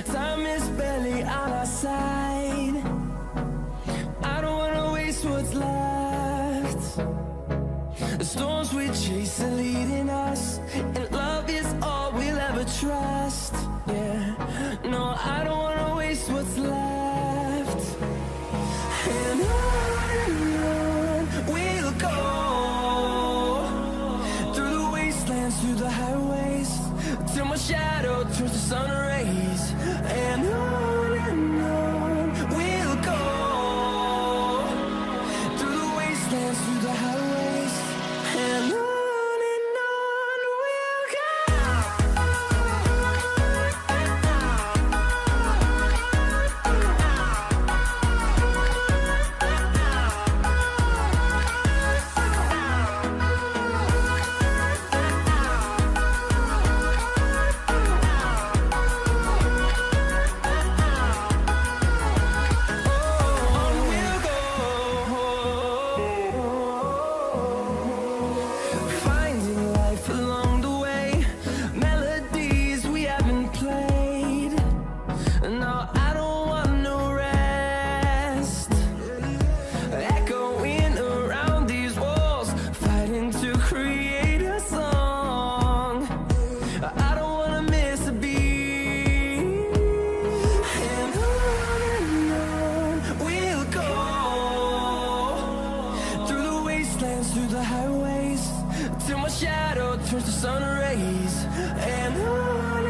Time is barely on our side. I don't wanna waste what's left. The storms we chase are leading us, and love is all we'll ever trust. Yeah, no, I don't wanna waste what's left. And on we'll go, through the wastelands, through the highways, till my shadow turns to sun rays. And on we'll go, through the wastelands, through the highways, and on we'll go. Finding life along the way, melodies we haven't played. No, I don't want no rest. Echoing around these walls, fighting to create a song. I don't wanna miss a beat. And on we'll go, through the wastelands, through the highways, till my shadow turns to sun rays. And on